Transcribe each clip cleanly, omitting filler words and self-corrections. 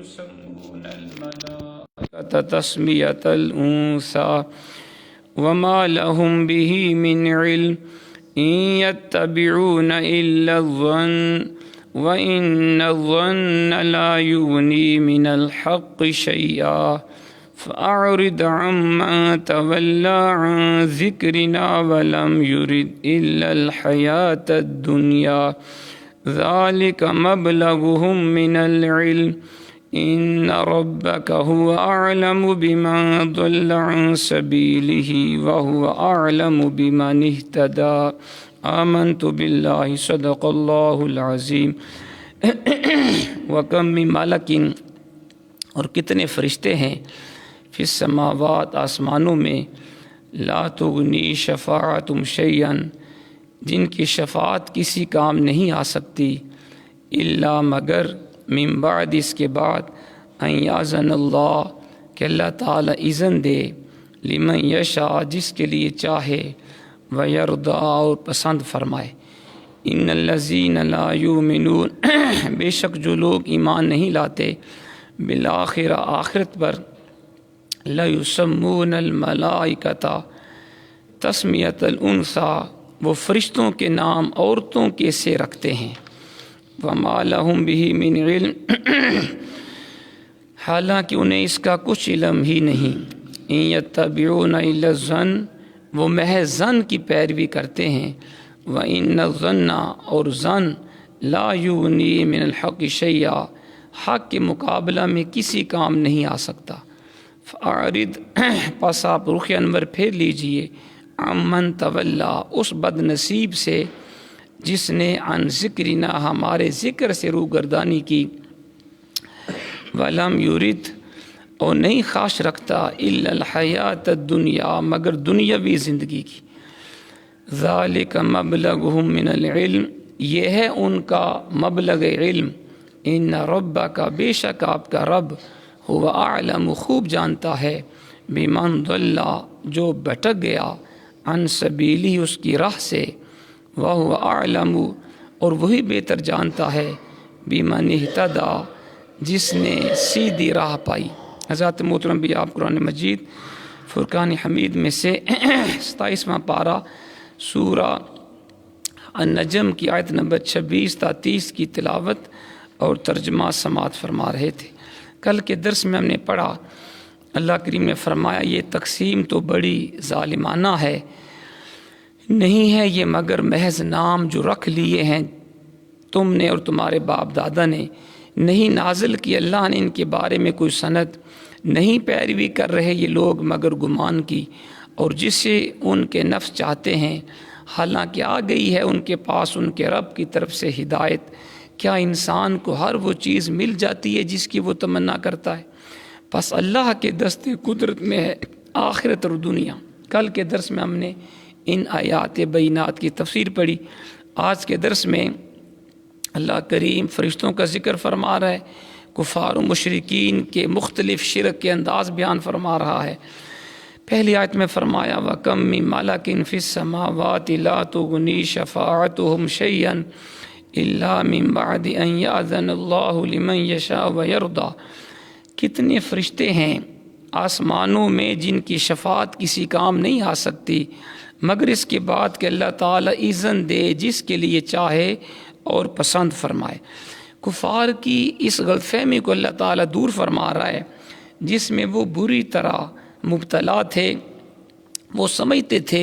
يسمون الملائكة تسمية الأنثى وما لهم به من علم إن يتبعون إلا الظن وإن الظن لا يغني من الحق شيئا فأعرض عمن تولى عن ذكرنا ولم يرد إلا الحياة الدنيا ذلك مبلغهم من العلم إن ربك هو أعلم بمن ضل عن سبيله وهو أعلم بمن اهتدى آمنت بالله صدق الله العظیم وکم من ملک، اور کتنے فرشتے ہیں فی السماوات آسمانوں میں، لا تغنی شفاعتہم شیئا جن کی شفاعت کسی کام نہیں آ سکتی، الا مگر من بعد اس کے بعد ان یاذن اللہ کہ اللہ تعالی اذن دے، لمن یشاء جس کے لیے چاہے، ویرضا اور پسند فرمائے۔ ان الذین لا یؤمنون بے شک جو لوگ ایمان نہیں لاتے، بالآخرہ آخرت پر، لیسمون الملائکۃ تسمیۃ الانثیٰ وہ فرشتوں کے نام عورتوں کے سے رکھتے ہیں، وما لہم بہ من علم حالانکہ انہیں اس کا کچھ علم ہی نہیں، ان یتبعون الا الظن وہ محض ظن کی پیروی کرتے ہیں، وَإِنَّ الظَّنَّ اور ظن لا یغنی من الحق شیئا حق کے مقابلہ میں کسی کام نہیں آ سکتا۔ فَأَعْرِضْ پس آپ رخ انور پھیر لیجئے، عَمَّن تولیٰ اس بد نصیب سے جس نے عن ذکرنا ہمارے ذکر سے روگردانی کی، وَلَمْ يُرِدْ اور نہیں خواہش رکھتا الا الحیات الدنیا مگر دنیاوی زندگی کی، ذالک مبلغہم من العلم یہ ہے ان کا مبلغ علم، ان ربک بے شک آپ کا رب هو اعلم خوب جانتا ہے، بمن ضل جو بھٹک گیا، عن سبیلی اس کی راہ سے، وهو اعلم اور وہی بہتر جانتا ہے، بمن اہتدی جس نے سیدھی راہ پائی۔ حضرت محترم بھی آپ قرآن مجید فرقان حمید میں سے 27واں پارہ سورہ النجم کی آیت نمبر 26 تا 30 کی تلاوت اور ترجمہ سماعت فرما رہے تھے۔ کل کے درس میں ہم نے پڑھا، اللہ کریم نے فرمایا یہ تقسیم تو بڑی ظالمانہ ہے، نہیں ہے یہ مگر محض نام جو رکھ لیے ہیں تم نے اور تمہارے باپ دادا نے، نہیں نازل کی اللہ نے ان کے بارے میں کوئی سند، نہیں پیروی کر رہے یہ لوگ مگر گمان کی، اور جسے ان کے نفس چاہتے ہیں، حالانکہ آ گئی ہے ان کے پاس ان کے رب کی طرف سے ہدایت۔ کیا انسان کو ہر وہ چیز مل جاتی ہے جس کی وہ تمنا کرتا ہے؟ پس اللہ کے دست قدرت میں ہے آخرت اور دنیا۔ کل کے درس میں ہم نے ان آیات بینات کی تفسیر پڑھی۔ آج کے درس میں اللہ کریم فرشتوں کا ذکر فرما رہا ہے، کفار و مشرکین کے مختلف شرک کے انداز بیان فرما رہا ہے۔ پہلی آیت میں فرمایا وَكَم مِّن مَلَكٍ فِي السَّمَاوَاتِ لَا تُغْنِي شَفَاعَتُهُمْ شَيْئًا إِلَّا مِن بَعْدِ أَن يَأْذَنَ اللَّهُ لِمَن يَشَاءُ وَيَرْضَىٰ کتنے فرشتے ہیں آسمانوں میں جن کی شفاعت کسی کام نہیں آ سکتی مگر اس کے بعد کہ اللہ تعالیٰ اذن دے جس کے لیے چاہے اور پسند فرمائے۔ کفار کی اس غلط فہمی کو اللہ تعالیٰ دور فرما رہا ہے جس میں وہ بری طرح مبتلا تھے۔ وہ سمجھتے تھے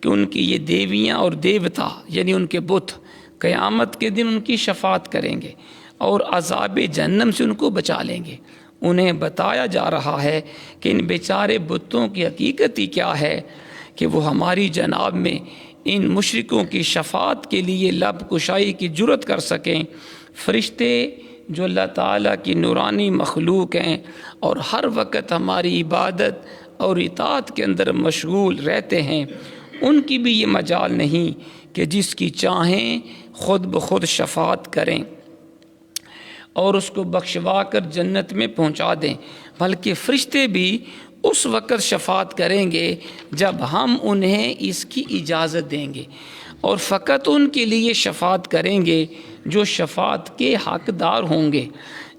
کہ ان کی یہ دیویاں اور دیوتا یعنی ان کے بت قیامت کے دن ان کی شفاعت کریں گے اور عذاب جہنم سے ان کو بچا لیں گے۔ انہیں بتایا جا رہا ہے کہ ان بیچارے بتوں کی حقیقت ہی کیا ہے کہ وہ ہماری جناب میں ان مشرکوں کی شفاعت کے لیے لب کشائی کی جرت کر سکیں۔ فرشتے جو اللہ تعالیٰ کی نورانی مخلوق ہیں اور ہر وقت ہماری عبادت اور اطاعت کے اندر مشغول رہتے ہیں، ان کی بھی یہ مجال نہیں کہ جس کی چاہیں خود بخود شفاعت کریں اور اس کو بخشوا کر جنت میں پہنچا دیں، بلکہ فرشتے بھی اس وقت شفاعت کریں گے جب ہم انہیں اس کی اجازت دیں گے، اور فقط ان کے لیے شفاعت کریں گے جو شفاعت کے حقدار ہوں گے۔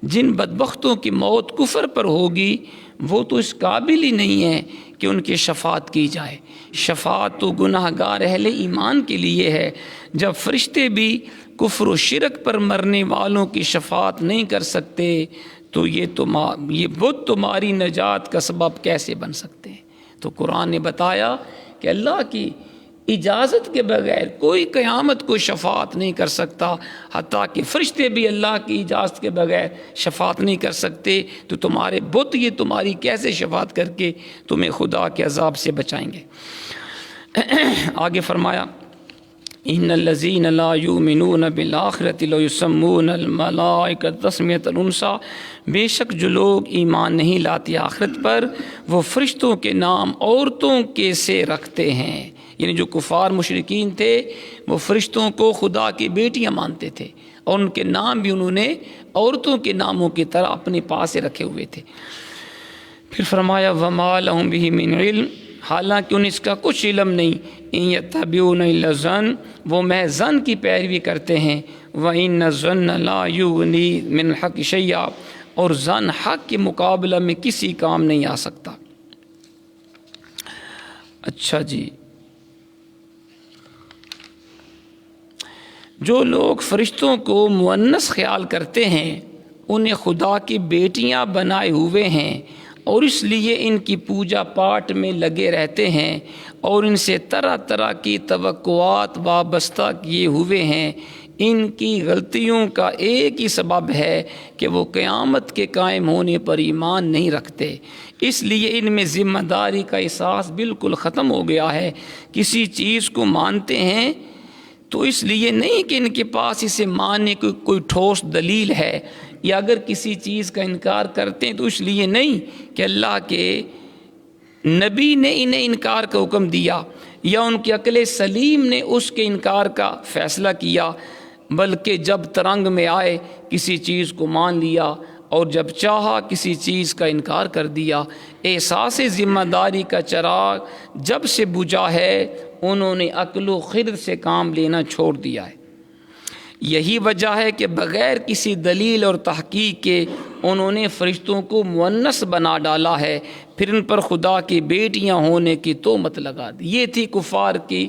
جن بدبختوں کی موت کفر پر ہوگی وہ تو اس قابل ہی نہیں ہے کہ ان کی شفاعت کی جائے۔ شفاعت تو گناہ گار اہل ایمان کے لیے ہے۔ جب فرشتے بھی کفر و شرک پر مرنے والوں کی شفاعت نہیں کر سکتے تو یہ بت تمہاری نجات کا سبب کیسے بن سکتے ہیں؟ تو قرآن نے بتایا کہ اللہ کی اجازت کے بغیر کوئی قیامت کو شفاعت نہیں کر سکتا، حتیٰ کہ فرشتے بھی اللہ کی اجازت کے بغیر شفاعت نہیں کر سکتے، تو تمہارے بت یہ تمہاری کیسے شفاعت کر کے تمہیں خدا کے عذاب سے بچائیں گے؟ آگے فرمایا ان الذین لا یؤمنون بالآخرۃ لیسمون الملائکۃ تسمیۃ الانثی، بے شک جو لوگ ایمان نہیں لاتے آخرت پر وہ فرشتوں کے نام عورتوں کے سے رکھتے ہیں۔ یعنی جو کفار مشرکین تھے وہ فرشتوں کو خدا کی بیٹیاں مانتے تھے اور ان کے نام بھی انہوں نے عورتوں کے ناموں کی طرح اپنے پاس رکھے ہوئے تھے۔ پھر فرمایا وما لہم بہ من علم، حالانکہ انہیں اس کا کچھ علم نہیں، ان یتبعون الا الظن، وہ محض ظن کی پیروی کرتے ہیں، وان الظن لا یغنی من الحق شیئا، اور ظن حق کے مقابلہ میں کسی کام نہیں آ سکتا۔ اچھا جی، جو لوگ فرشتوں کو مؤنث خیال کرتے ہیں انہیں خدا کی بیٹیاں بنائے ہوئے ہیں اور اس لیے ان کی پوجا پاٹ میں لگے رہتے ہیں اور ان سے طرح طرح کی توقعات وابستہ کیے ہوئے ہیں، ان کی غلطیوں کا ایک ہی سبب ہے کہ وہ قیامت کے قائم ہونے پر ایمان نہیں رکھتے، اس لیے ان میں ذمہ داری کا احساس بالکل ختم ہو گیا ہے۔ کسی چیز کو مانتے ہیں تو اس لیے نہیں کہ ان کے پاس اسے ماننے کی کوئی ٹھوس دلیل ہے، یا اگر کسی چیز کا انکار کرتے ہیں تو اس لیے نہیں کہ اللہ کے نبی نے انہیں انکار کا حکم دیا یا ان کی عقل سلیم نے اس کے انکار کا فیصلہ کیا، بلکہ جب ترنگ میں آئے کسی چیز کو مان لیا اور جب چاہا کسی چیز کا انکار کر دیا۔ احساس ذمہ داری کا چراغ جب سے بجھا ہے انہوں نے عقل و خرد سے کام لینا چھوڑ دیا ہے۔ یہی وجہ ہے کہ بغیر کسی دلیل اور تحقیق کے انہوں نے فرشتوں کو مؤنث بنا ڈالا ہے، پھر ان پر خدا کی بیٹیاں ہونے کی تہمت لگا دی۔ یہ تھی کفار کی،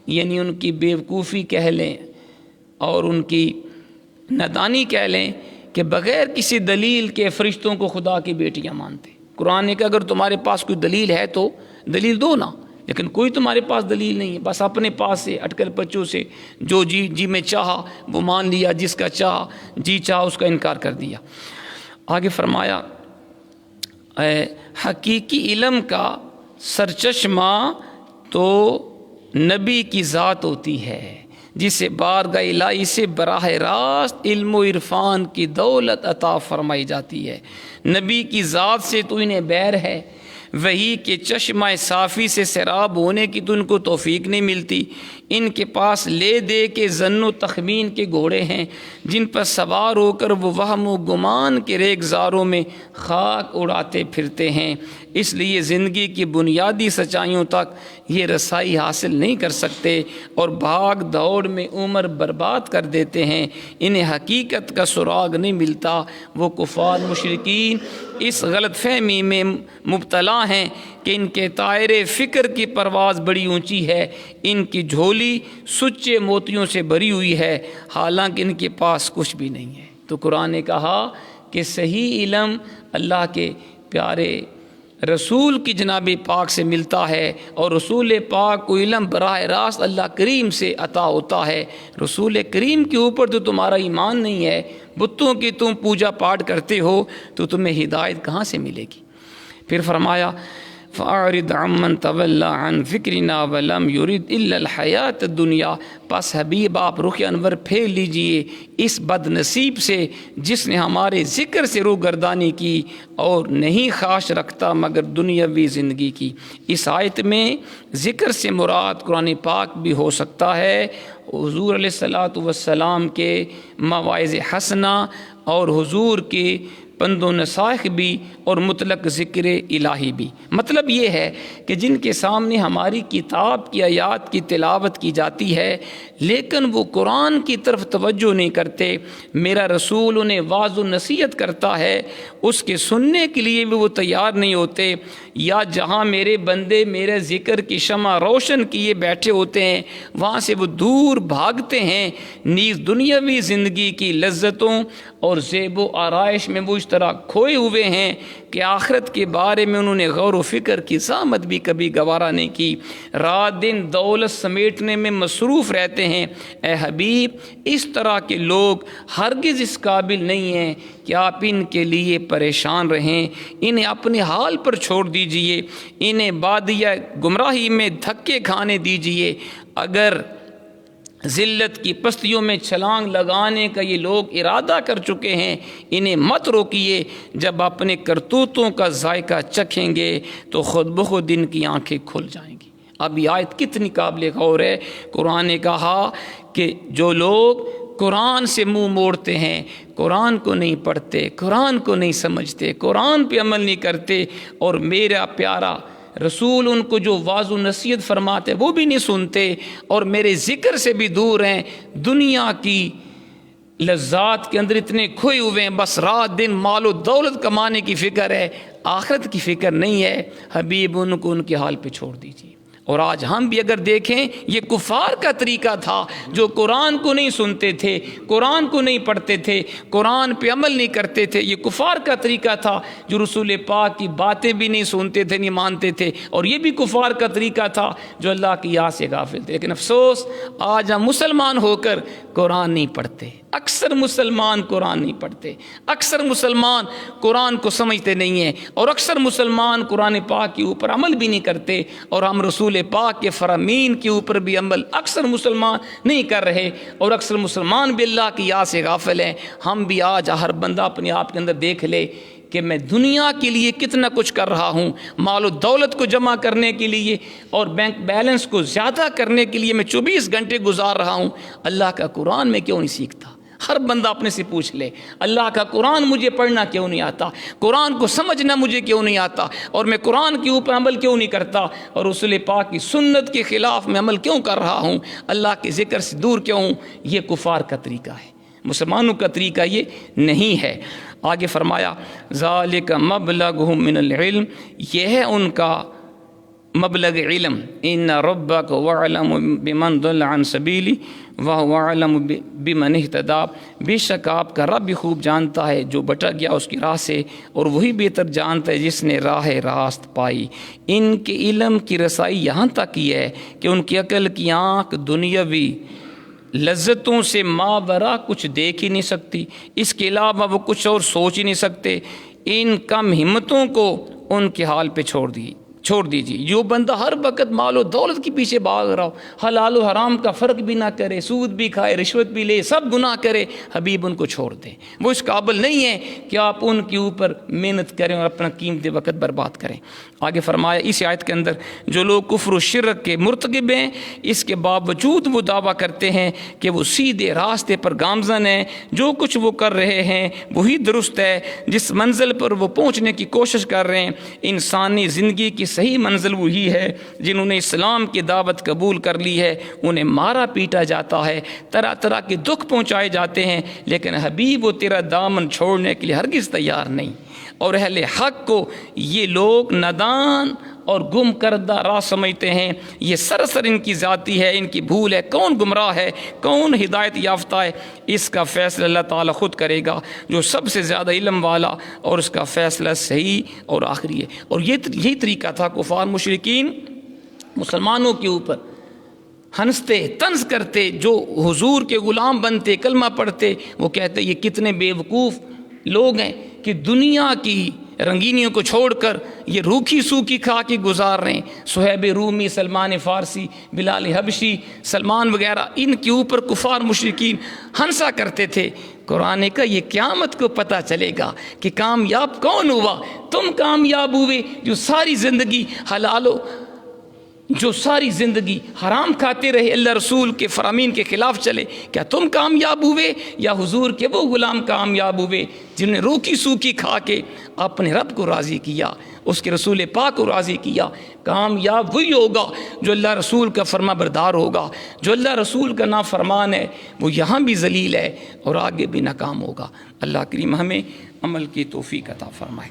یعنی ان کی بیوقوفی کہہ لیں اور ان کی نادانی کہہ لیں کہ بغیر کسی دلیل کے فرشتوں کو خدا کی بیٹیاں مانتے۔ قرآن نے کہا اگر تمہارے پاس کوئی دلیل ہے تو دلیل دو نا، لیکن کوئی تمہارے پاس دلیل نہیں ہے، بس اپنے پاس سے اٹکل پچوں سے جو جی میں چاہا وہ مان لیا، جس کا چاہا جی چاہا اس کا انکار کر دیا۔ آگے فرمایا حقیقی علم کا سرچشمہ تو نبی کی ذات ہوتی ہے، جسے بارگاہ الہی سے براہ راست علم و عرفان کی دولت عطا فرمائی جاتی ہے۔ نبی کی ذات سے تو انہیں بیر ہے، وہی کہ چشمہ صافی سے سیراب ہونے کی تو ان کو توفیق نہیں ملتی۔ ان کے پاس لے دے کے ظن و تخمین کے گھوڑے ہیں جن پر سوار ہو کر وہ وہم و گمان کے ریگزاروں میں خاک اڑاتے پھرتے ہیں، اس لیے زندگی کی بنیادی سچائیوں تک یہ رسائی حاصل نہیں کر سکتے اور بھاگ دوڑ میں عمر برباد کر دیتے ہیں، انہیں حقیقت کا سراغ نہیں ملتا۔ وہ کفار مشرکین اس غلط فہمی میں مبتلا ہیں کہ ان کے طائرے فکر کی پرواز بڑی اونچی ہے، ان کی جھولی سچے موتیوں سے بھری ہوئی ہے، حالانکہ ان کے پاس کچھ بھی نہیں ہے۔ تو قرآن نے کہا کہ صحیح علم اللہ کے پیارے رسول کی جناب پاک سے ملتا ہے، اور رسول پاک کو علم براہ راست اللہ کریم سے عطا ہوتا ہے۔ رسول کریم کے اوپر تو تمہارا ایمان نہیں ہے، بتوں کی تم پوجا پاٹ کرتے ہو، تو تمہیں ہدایت کہاں سے ملے گی؟ پھر فرمایا فَأَعْرِضْ عَمَّنْ تَوَلَّى عَنْ ذِكْرِنَا وَلَمْ يُرِدْ إِلَّا الْحَيَاةَ الدُّنْيَا، پس حبیب آپ رخ انور پھیر لیجئے اس بد نصیب سے جس نے ہمارے ذکر سے روگردانی کی اور نہیں خواہش رکھتا مگر دنیاوی زندگی کی۔ اس آیت میں ذکر سے مراد قرآن پاک بھی ہو سکتا ہے، حضور علیہ الصلوۃ والسلام کے مواعظ حسنہ اور حضور کی پند و نصائح بھی اور مطلق ذکر الہی بھی۔ مطلب یہ ہے کہ جن کے سامنے ہماری کتاب کی آیات کی تلاوت کی جاتی ہے لیکن وہ قرآن کی طرف توجہ نہیں کرتے، میرا رسول انہیں واعظ و نصیحت کرتا ہے اس کے سننے کے لیے بھی وہ تیار نہیں ہوتے، یا جہاں میرے بندے میرے ذکر کی شمع روشن کیے بیٹھے ہوتے ہیں وہاں سے وہ دور بھاگتے ہیں، نیز دنیاوی زندگی کی لذتوں اور زیب و آرائش میں وہ اس طرح کھوئے ہوئے ہیں کہ آخرت کے بارے میں انہوں نے غور و فکر کی زحمت بھی کبھی گوارا نہیں کی، رات دن دولت سمیٹنے میں مصروف رہتے ہیں۔ اے حبیب، اس طرح کے لوگ ہرگز اس قابل نہیں ہیں کہ آپ ان کے لیے پریشان رہیں، انہیں اپنے حال پر چھوڑ دیجئے، انہیں بادیہ گمراہی میں دھکے کھانے دیجئے۔ اگر ذلت کی پستیوں میں چھلانگ لگانے کا یہ لوگ ارادہ کر چکے ہیں، انہیں مت روکیے، جب اپنے کرتوتوں کا ذائقہ چکھیں گے تو خود بخود ان کی آنکھیں کھل جائیں گی۔ اب یہ آیت کتنی قابل غور ہے۔ قرآن نے کہا کہ جو لوگ قرآن سے منہ موڑتے ہیں، قرآن کو نہیں پڑھتے، قرآن کو نہیں سمجھتے، قرآن پہ عمل نہیں کرتے، اور میرا پیارا رسول ان کو جو واعظ و نصیحت فرماتے وہ بھی نہیں سنتے، اور میرے ذکر سے بھی دور ہیں، دنیا کی لذات کے اندر اتنے کھوئے ہوئے ہیں، بس رات دن مال و دولت کمانے کی فکر ہے، آخرت کی فکر نہیں ہے، حبیب ان کو ان کے حال پہ چھوڑ دیجیے۔ اور آج ہم بھی اگر دیکھیں یہ کفار کا طریقہ تھا، جو قرآن کو نہیں سنتے تھے، قرآن کو نہیں پڑھتے تھے، قرآن پہ عمل نہیں کرتے تھے، یہ کفار کا طریقہ تھا، جو رسول پاک کی باتیں بھی نہیں سنتے تھے، نہیں مانتے تھے، اور یہ بھی کفار کا طریقہ تھا جو اللہ کی یاد سے غافل تھے۔ لیکن افسوس آج ہم مسلمان ہو کر قرآن نہیں پڑھتے، اکثر مسلمان قرآن نہیں پڑھتے، اکثر مسلمان قرآن کو سمجھتے نہیں ہیں، اور اکثر مسلمان قرآن پاک کے اوپر عمل بھی نہیں کرتے، اور ہم رسول پاک کے فرامین کے اوپر بھی عمل اکثر مسلمان نہیں کر رہے، اور اکثر مسلمان بھی اللہ کی یاد سے غافل ہیں۔ ہم بھی آج ہر بندہ اپنے آپ کے اندر دیکھ لے کہ میں دنیا کے لیے کتنا کچھ کر رہا ہوں، مال و دولت کو جمع کرنے کے لیے اور بینک بیلنس کو زیادہ کرنے کے لیے میں 24 گھنٹے گزار رہا ہوں، اللہ کا قرآن میں کیوں نہیں سیکھتا؟ ہر بندہ اپنے سے پوچھ لے، اللہ کا قرآن مجھے پڑھنا کیوں نہیں آتا، قرآن کو سمجھنا مجھے کیوں نہیں آتا، اور میں قرآن کے اوپر عمل کیوں نہیں کرتا، اور رسول پاک کی سنت کے خلاف میں عمل کیوں کر رہا ہوں، اللہ کے ذکر سے دور کیوں ہوں؟ یہ کفار کا طریقہ ہے، مسلمانوں کا طریقہ یہ نہیں ہے۔ آگے فرمایا ذالک مبلغہم من العلم، یہ ہے ان کا مبلغ علم، ان ربک وعلم بمن ضل عن سبیلی وہو اعلم بمن اہتدی، بے شک آپ کا رب بھی خوب جانتا ہے جو بٹک گیا اس کی راہ سے، اور وہی بہتر جانتا ہے جس نے راہ راست پائی۔ ان کے علم کی رسائی یہاں تک کی ہے کہ ان کی عقل کی آنکھ دنیاوی لذتوں سے ماورا کچھ دیکھ ہی نہیں سکتی، اس کے علاوہ وہ کچھ اور سوچ ہی نہیں سکتے۔ ان کم ہمتوں کو ان کے حال پہ چھوڑ دیجیے۔ جو بندہ ہر وقت مال و دولت کے پیچھے بھاگ رہا ہو، حلال و حرام کا فرق بھی نہ کرے، سود بھی کھائے، رشوت بھی لے، سب گناہ کرے، حبیب ان کو چھوڑ دیں، وہ اس قابل نہیں ہے کہ آپ ان کے اوپر محنت کریں اور اپنا قیمتی وقت برباد کریں۔ آگے فرمایا اس آیت کے اندر جو لوگ کفر و شرک کے مرتکب ہیں، اس کے باوجود وہ دعویٰ کرتے ہیں کہ وہ سیدھے راستے پر گامزن ہیں، جو کچھ وہ کر رہے ہیں وہی درست ہے، جس منزل پر وہ پہنچنے کی کوشش کر رہے ہیں انسانی زندگی کی صحیح منزل وہی ہے۔ جنہوں نے اسلام کی دعوت قبول کر لی ہے انہیں مارا پیٹا جاتا ہے، طرح طرح کے دکھ پہنچائے جاتے ہیں، لیکن حبیب وہ تیرا دامن چھوڑنے کے لیے ہرگز تیار نہیں۔ اور اہل حق کو یہ لوگ نادان اور گم کردہ راہ سمجھتے ہیں، یہ سراسر ان کی ذاتی ہے، ان کی بھول ہے، کون گمراہ ہے کون ہدایت یافتہ ہے، اس کا فیصلہ اللہ تعالیٰ خود کرے گا جو سب سے زیادہ علم والا، اور اس کا فیصلہ صحیح اور آخری ہے۔ اور یہی طریقہ تھا کفار مشرکین مسلمانوں کے اوپر ہنستے طنز کرتے، جو حضور کے غلام بنتے کلمہ پڑھتے، وہ کہتے یہ کتنے بے وقوف لوگ ہیں کہ دنیا کی رنگینیوں کو چھوڑ کر یہ روکھی سوکھی کھا کے گزار رہے ہیں۔ صہیب رومی، سلمان فارسی، بلال حبشی، سلمان وغیرہ، ان کے اوپر کفار مشرکین ہنسا کرتے تھے۔ قرآن کا یہ قیامت کو پتہ چلے گا کہ کامیاب کون ہوا، تم کامیاب ہوئے جو ساری زندگی حلال و جو ساری زندگی حرام کھاتے رہے، اللہ رسول کے فرامین کے خلاف چلے، کیا تم کامیاب ہوئے یا حضور کے وہ غلام کامیاب ہوئے جنہوں نے روکی سوکھی کھا کے اپنے رب کو راضی کیا، اس کے رسول پاک کو راضی کیا؟ کامیاب وہی ہوگا جو اللہ رسول کا فرما بردار ہوگا۔ جو اللہ رسول کا نافرمان ہے وہ یہاں بھی ذلیل ہے اور آگے بھی ناکام ہوگا۔ اللہ کریم ہمیں عمل کی توفیق عطا فرمائے۔